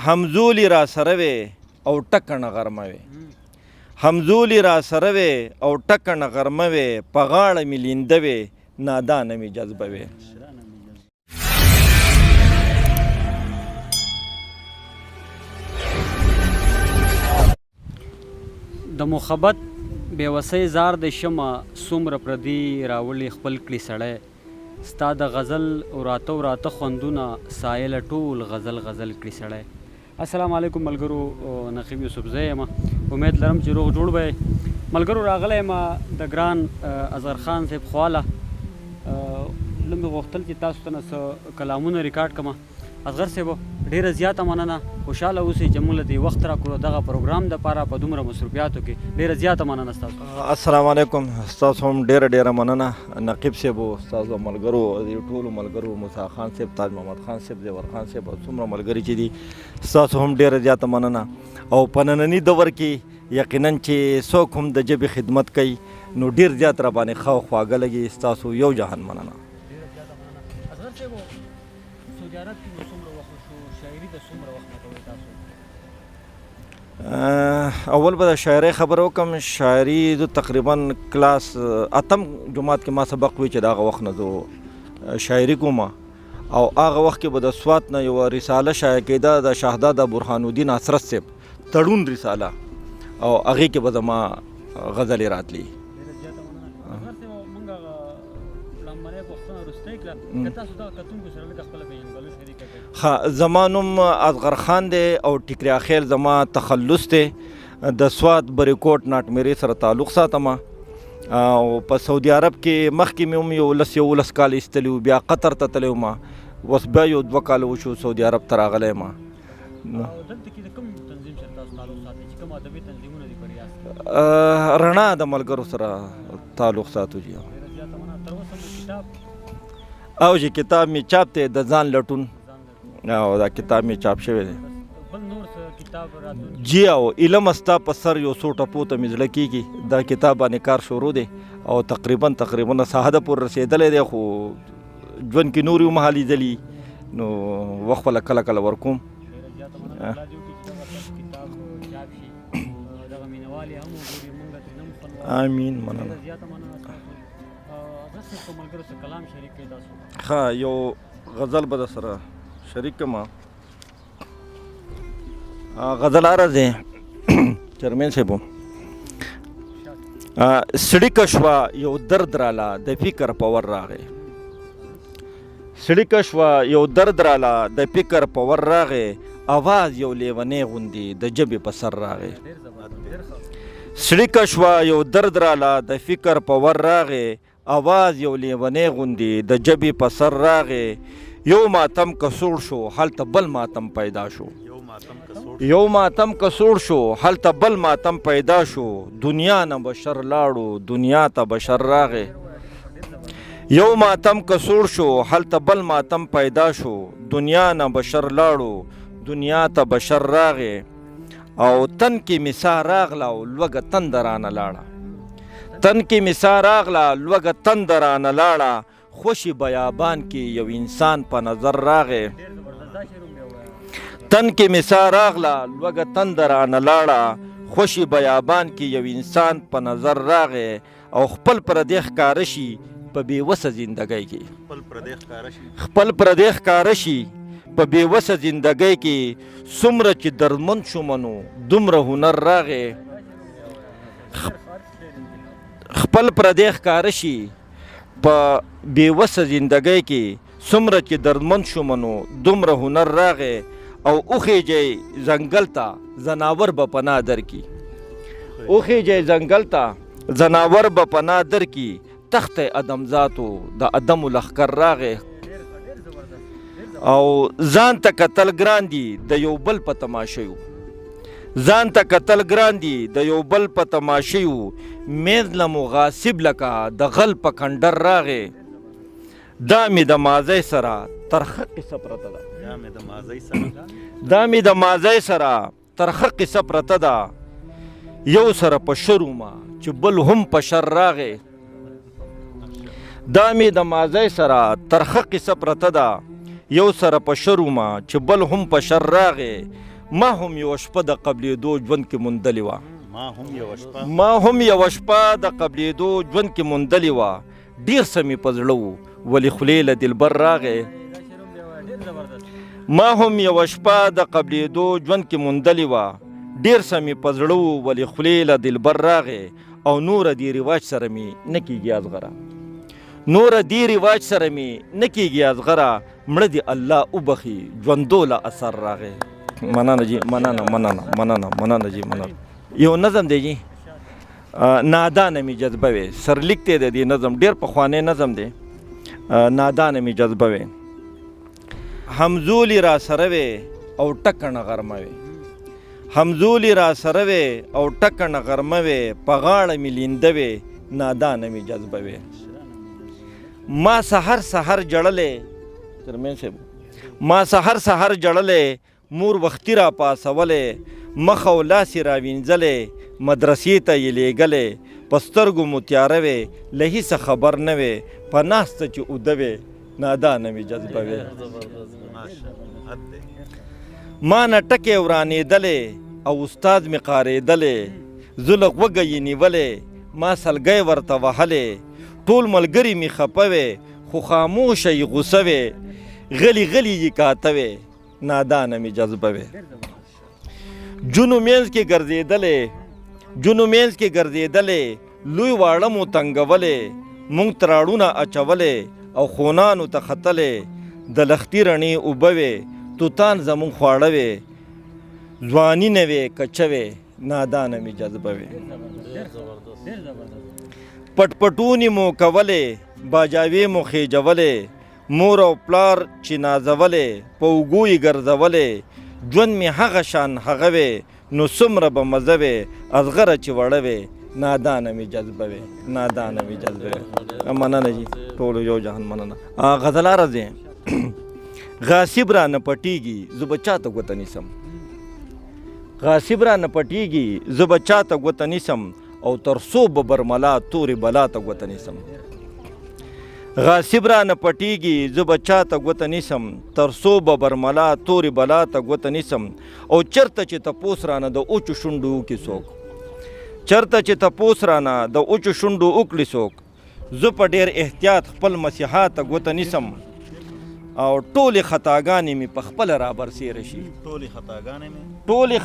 همزولی را سره وې او ټکنه غرمه وې همزولی را سره وې او ټکنه غرمه وې په غاړه مې لینده وې نادانه مې جذبه وې. د مخبت بېوسۍ زار د شمه څومره پردي راولي خپل کړي سړی ستا د غزل وراته خوندونه سایله ټول غزل کړي سړی. السلام علیکم ملګرو، نقیب یوسفزی یم. امید لرم چې روغ جوړ به یې. ملګرو راغلی یم د ګران اظهر خان صاحب خواله. لږ مې غوښتل چې تاسو ته نه څه کلامونه ریکارډ کړم. اصغر صاحب ډېره زیاته مننه، خوشحاله اوسئ چې موږ له دې وخت راکړو دغه پروګرام دپاره په دومره مصروفیاتو کې. ډېره زیاته مننه ستاسو. السلام علیکم، ستاسو هم ډېره مننه نقیب صاحب، ستاسو ملګرو ټولو ملګرو، موسی خان صاحب، تاج محمد خان صاحب، زیور خان صاحب او څومره ملګري چې دي ستاسو هم ډېره زیاته مننه. او په ننني دور کې یقینا چې څوک هم د ژبې خدمت کوي نو ډېر زیات را باندې ښه او خواږه لګي. ستاسو یو جهان مننه. اول به د شاعرۍ خبره وکړم. شاعري زه تقریبا کلاس اتم جماعت کې ما سبق وی چې د هغه وخت نه زه شاعري کوم، او هغه وخت کې به د سوات نه یوه رساله شایع کېده د شهزاده برهان الدین حسرت صاحب تړون رساله، او هغې کې به زما غزلې راتلي. زما نوم اصغر خان دی او ټیکری اخیل زما تخلص دی. د سوات بریکوټ ناټمیرې سره تعلق ساتم، او په سعودي عرب کې مخکې مې هم 11 کال ایستلی وو، بیا قطر ته تللی وم، اوس بیا 2 کال وشو سعودي عرب ته راغلی یم. رڼا د ملګرو سره تعلق ساتو جي. او چې کتاب مې چاپ دی د ځان لټون، او دا کتاب مې چاپ شوی دی جی. او علم استا په سر یو څو ټپو ته مې زړه کېږي. دا کتاب باندې کار شروع دی او تقریبا ساحده پورې رسېدلی دی، خو ژوند کې نور یو مهال لیدلي نو وخت به کله ورکوم. آمین، مننه. ښه، یو غزل به در سره شریک کړم. غزل عرض دی چرمین صاحب. سړیکه شوه یو درد راله د فکر په ور راغی، سړیکه شوه یو درد راله د فکر په ور راغی، اواز یو لیونی غوندې د ژبې په سر راغی. سړیکه شوه یو درد راله د فکر په ور راغی، اواز یو لیونی غوندې د ژبې په سر راغی. یو ماتم کسوړ شو هلته بل ماتم پیدا شو، یو ماتم کسوړ شو هلته بل ماتم پیدا شو. دنیا نه بشر لاړو دنیا ته بشر راغی، یو ماتم کسوړ شو هلته بل ماتم پیدا شو. دنیا نه بشر لاړو دنیا ته بشر راغی. او تن کې مسا راغله او لوږه تنده رانه لاړه، تن کې مسا راغله لوږه تنده رانه لاړه. خوشي بیابان کې یو انسان په نظر راغی، تن کې مسا راغله لوږه تنده رانه لاړه. خوشي بیابان کې یو انسان په نظر راغی. او خپل پردی ښکاره شي په بېوسه زندګۍ کې، خپل پردی ښکاره شي په بېوسه زندګۍ کې. څومره چې دردمند شومه نو دومره هنر راغی. خپل پردی ښکاره شي په بېوسه زندګۍ کې، څومره چې دردمند شومه نو دومره هنر راغی. او وخیجئ ځنګل ته ځناور به پناه درکړي، وخیجئ ځنګل ته ځناور به پناه درکړي. تخت ادمزاتو د ادمو لښکر راغی. او ځان ته کتل ګران دي د یو بل په تماشیو، ځان ته کتل ګران دي د یو بل په تماشیو. میز له مغاصب لکه د غل په کنډر راغی. دا مې د ماضی سره ترخه قصه پرته ده، دا مې د ماضی سره ترخه قصه پرته ده. یو سره په شر ومه چې بل هم په شر راغی. دا مې د ماضی سره ترخه قصه پرته ده، یو سره په شر ومه چې بل هم په شر راغی. ما هم یوه شپه د قبلېدو ژوند کې موندلې وه ما هم یوه شپه د قبلېدو ژوند کې موندلې وه ډېر څه مې په زړه و ولې خولې له دلبر راغې ما هم یوه شپه د قبلېدو ژوند کې موندلې وه ډېر څه مې په زړه و ولې خولې له دلبر راغې او نوره دې رواج سره مې نه کېږي ازغره نه کېږي ازغره مړه دې الله وبخي ژوندو له اثر راغې مننه جی مننه جی یو نظم دی جی نادانه می جذبه وي سرلیک دی د دې نظم ډېر پخوانی نظم دی نادانه می جذبه وي همزولی را سره وي او ټکنه غرمه وي په غاړه مې لینده وي نادانه می جذبه وي ما سحر جړلې مور وختي را پاسولې مخ او لاسې را وینځلې مدرسې ته یې لیږلې په سترګو مو تیاره وې له هېڅه خبر نه وې په ناسته چې اوده وې نادانه مې جذبه وې ما نه ټکې ورانېدلې او استاد مې قارېدلې زه له غوږه یې نیولې ما سلګۍ ورته وهلې ټول ملګري مې خفه وې خو خاموشه یې غوسه وې غلي یې کاته وې نادانه مې جذبه وې جنو مینځ کې ګرځېدلې لوی واړه مو تنګولې مونږ تراړونه اچولې او خونانو ته ختلې د لختي رڼې اوبه وې توتان زمونږ خواړه وې ځواني نه وې کچه وې نادانه مې جذبه وې پټپټونې مو کولې باجاوې مو خېجولې مور او پلار چې نازولې په اوږو یې ګرځولې ژوند مې هغه شان هغه وې نو څومره به مزه وې ازغره چې وړه وې نادانه مې جذبه وې مننه جي ټولو یو جهان مننه غزله راځي غاصب را نه پټېږي زه به چاته ګوته نیسم او تر څو به برملا تورې بلا ته ګوته نیسم غاصب را نه پټېږي زه به چاته ګوته نیسم تر څو به برملا تورې بلا ته ګوته نیسم او چېرته چې تپوس رانه د اوچو شونډو وکړي څوک زه په ډېر احتیاط خپل مسیحا ته ګوته نیسم او ټولې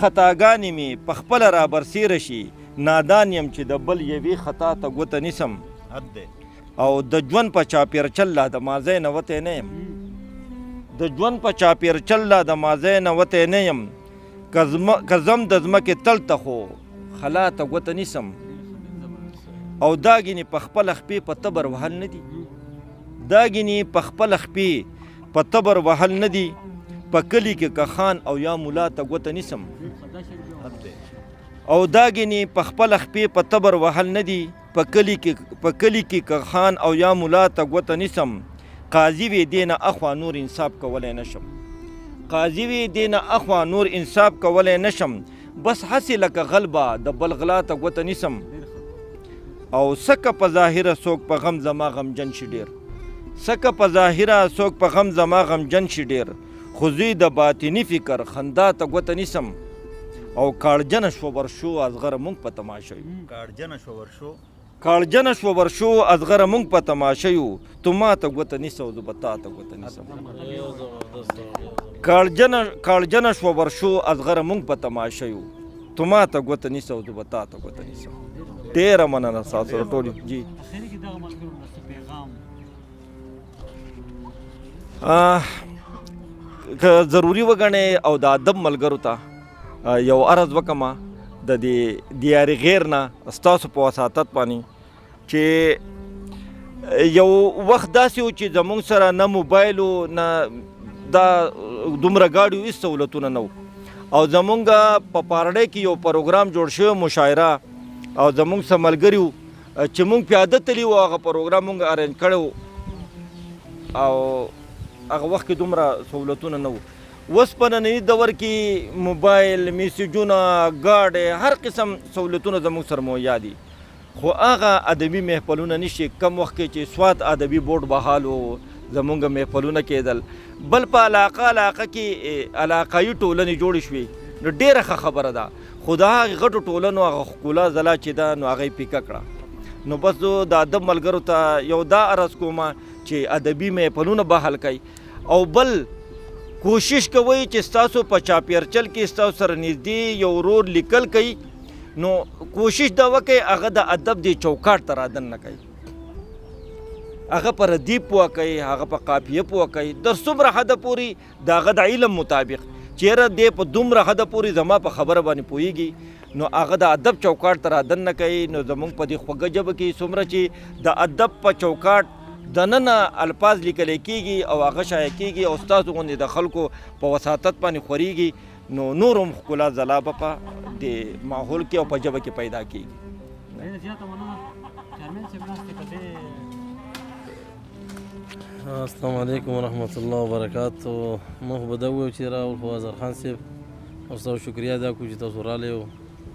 خطاګانې مې په خپله رابرسېره شي نادان یم چې د بل یوې خطا ته ګوته نیسم او د ژوند په چاپېرچل لا د مازی نه وتی نه یم که زم د ځمکې تل ته خو خلا ته ګوته نیسم او داګینې په خپله خپې په تبر وهل نه دي په کلي کې که خان او یا ملا ته ګوته نیسم په کلي کې که خان او یا ملا ته ګوته نیسم قاضي وې دې نه اخوا نور انصاف کولی نشم بس هسې لکه غلبه د بلغلا ته ګوته نیسم او سکه په ظاهره څوک په غم زما غمجن شي ډېر خو زوی د باطني فکر خندا ته ګوته نیسم او کاړجنه شوه ورشو ازغره مونږ په تماشه یو تو ما ته ګوته نیسه او زه به تا ته ګوته نیسم کاړجنه شوه ورشو ازغره مونږ په تماشه یو تو ما ته ګوته نیسه او زه به تا ته ګوته نیسم ډېره مننه ستاسو ټولو جی که ضروري وګڼې او د ادب ملګرو ته یو عرض وکړم د دې دیارې غیر نه ستاسو په وساطت باندې چې یو وخت داسې و چې زموږ سره نه موبایل و نه دا دومره ګاډي هېڅ سهولتونه نه و او زموږ په پارډۍ کې یو پروګرام جوړ شوی مشاعره او زموږ څه ملګري وو چې موږ پیاده تللي وو هغه پروګرام موږ ارینج کړی و او هغه وخت کې دومره سهولتونه نه وو اوس په ننني دور کې موبایل میسیجونه ګاډۍ هر قسم سهولتونه زموږ سره مهیا دي خو هغه ادبي محفلونه نشي کم وخت کې چې سوات ادبي بورډ بحال و زموږ محفلونه کېدل بل په علاقه کې علاقایي ټولنې جوړې شوې نو ډېره ښه خبره ده. خو د هغې غټو ټولنو هغه ښکلا ځلا چې ده نو هغه یې پیکه کړه. نو بس زه د ادب ملګرو ته یو دا عرض کوم چې ادبي محفلونه بحال کوي او بل کوشش کوئ چې ستاسو په چاپیرچل کې ستاسو سره نږدې یو ورور لیکل کوي نو کوشش دا وکړئ هغه د ادب د چوکاټ ته رادن نه کوي، هغه په ردیف پوه کوي، هغه په قافیه پوه کوي در څومره حده پورې د هغه د علم مطابق چیرې دی په دومره حده پورې زما په خبره باندې پوهیږي نو هغه د ادب چوکاټ ته رادن نه کوي. نو زمونږ په دې خوږه ژبه کې څومره چې د ادب په چوکاټ دننه الفاظ لیکل کېږي او هغه شایع کېږي او ستاسو غوندې د خلکو په وساطت باندې خورېږي نو نور هم ښکلا ځلا به په د ماحول کې او په ژبه کې پیدا کېږي. السلام علیکم ورحمۃ اللہ وبرکاتہ. موږ به دا ووایو چې راول خو اظهر خان صاحب او ستاسو شکریا ادا کړو چې تاسو راغلی او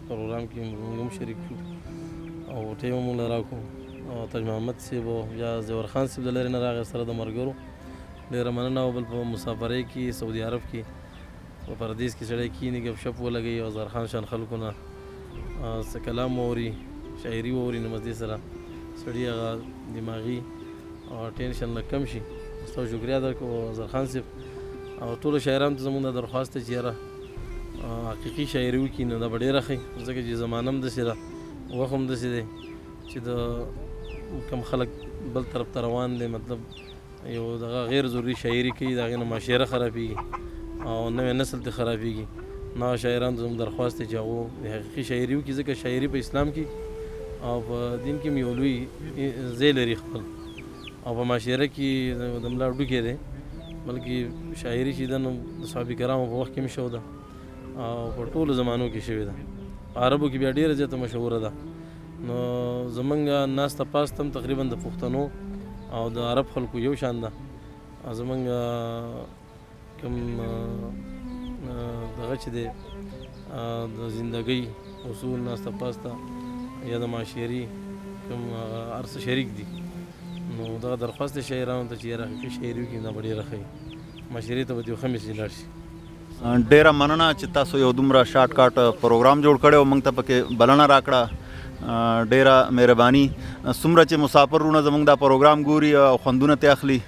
پروګرام کې موږ هم شریک شو او ټیم هم موږ راکړو او تاج محمد صاحب او یا زیور خان صاحب د لرې نه راغی سره د ملګرو ډېره مننه. او بل په مسافرۍ کې سعودي عرب کې په پردیس کې سړی کښېني ګپ شپ ولګوي او اظهر خان شان خلکو نه څه کلام واوري شاعري واوري نو مزدې سره سړي هغه دماغي او ټینشن نه کم شي. ستاسو شکریا درکړو اظهر خان صاحب او ټولو شاعرانو ته زموږ دا درخواست دی چې یاره حقیقي شاعري وکړي نو دا به ډېره ښه ځکه چې زمانه هم داسې ده وخت هم داسې دی چې د کم خلک بل طرف ته روان دی مطلب یو دغه غیر ضروري شاعري کوي د هغې نه معاشره خرابېږي او نوی نسل ته خرابېږي. نو شاعرانو ته زموږ درخواست دی چې هغو د حقیقي شاعري وکړي ځکه شاعري په اسلام کې او په دین کې هم یو لوی ځای لري خپل او په معاشره کې د ملا ډوکی دی بلکې شاعري چې ده نو د صحابه کرامو په وخت کې هم شو ده او په ټولو زمانو کې شوې ده په عربو کې بیا ډېره زیاته مشهوره ده. نو زمونږ ناسته پاسته هم تقریبا د پښتنو او د عرب خلکو یو شان ده. زمونږ کوم دغه چې دی د زندګۍ اصول ناسته پاسته یا د معاشري کوم هر څه شریک دي نو دغه درخواست دی شاعرانو ته چې یاره حقیقي شاعري وکړي دا به ډېره ښه معاشرې ته به دې ښه مثلي لاړ شي. ډیره مننه چې تاسو یو دومره شارټ کاټ پروګرام جوړ کړی او موږ ته پکې بلنه راکړه ډیره مهرباني. څومره چې مسافرونه زموږ دا پروګرام ګوري او خوندونه ترې اخلي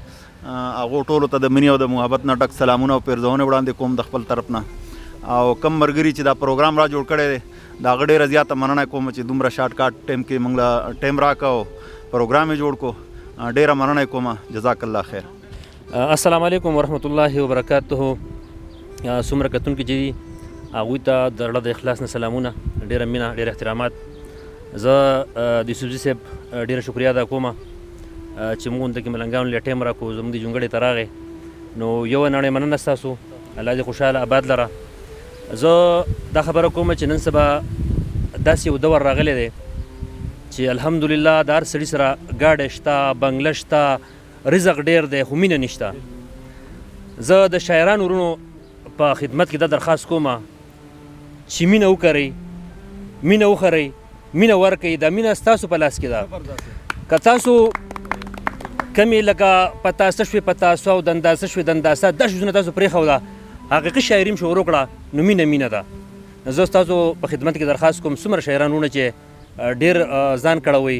هغو ټولو ته د مینې او د محبت نه ډک سلامونه او پیرزونې وړاندې کوم د خپل طرف نه. او کم ملګري چې دا پروګرام را جوړ کړی دی د هغه ډیره زیاته مننه کوم چې دومره شارټ کاټ ټایم کې موږ له ټایم راکړه او پروګرام یې جوړ کړو. ډیره مننه کوم جزاک الله خیر. السلام علیکم ورحمۃ الله وبرکاتہ. څومره کتونکي چې دي هغوی ته د زړه د اخلاص نه سلامونه ډېره مینه ډېر احترامات. زه د یوسفزي صاحب ډېره شکریا ادا کوم چې موږ ته کې ملنګانو له ټایم راکړو زموږ د جونګړې ته راغی نو یو نړۍ مننه ستاسو الله دې خوشحاله آباد لره. زه دا خبره کوم چې نن سبا داسې یو دور راغلی دی چې الحمدلله د هر سړي سره ګاډی شته بنګله شته رزق ډېر دی خو مینه نشته. زه د شاعرانو ورونو په خدمت کې دا درخواست کوم چې مینه وکړئ مینه وخورئ مینه ورکړئ. دا مینه ستاسو په لاس کې ده. که تاسو کمې لکه پتاسه شوې پتاسه او دنداسه شوې دنداسه دا شیزونه تاسو پرېښوده حقیقي شاعري هم شروع کړه نو مینه مینه ده. زه ستاسو په خدمت کې درخواست کوم څومره شاعران ورونه چې ډېر ځان کړوئ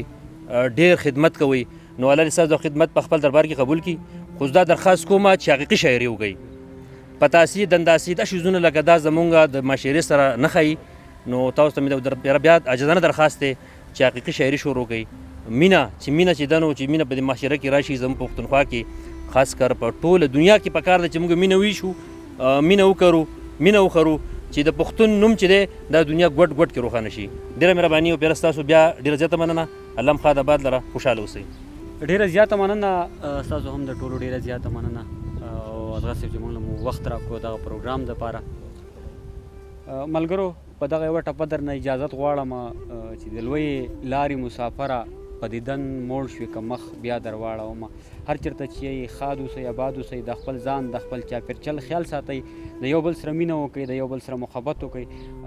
ډېر خدمت کوئ نو الله دې ستاسو د خدمت په خپل دربار کې قبول کړي. خو دا درخواست کوم چې حقیقي شاعري وکړئ. پتاسي دنداسي دا شیزونه لکه دا زمونږ د معاشرې سره نه ښایي نو تاسو ته مې بیا عاجزانه درخواست دی چې حقیقي شاعري شروع کړئ. مینه چې ده نو چې مینه په دې معاشره کې راشي زموږ په پښتونخوا کې خاص کر په ټوله دنیا کې پکار ده چې موږ مینه ویشو مینه وکړو مینه وخورو چې د پښتون نوم چې دی دا دنیا ګوټ ګوټ کې روښانه شي. ډېره مهرباني او پیره ستاسو بیا ډېره زیاته مننه. الله مخاد آباد لره خوشحاله اوسئ. ډېره زیاته مننه ستاسو هم د ټولو ډېره زیاته مننه او اصغر صاحب چې موږ له مو وخت راکړو دغه پروګرام دپاره. ملګرو په دغه یوه ټپه درنه اجازت غواړم چې د لویې لارې مسافره په دیدن موړ شوې که مخ بیا در واړومه. هر چېرته چې یې ښاد اوسئ اباد اوسئ د خپل ځان د خپل چاپېرچل خیال ساتئ د یو بل سره مینه وکړئ د یو بل سره محبت وکړئ.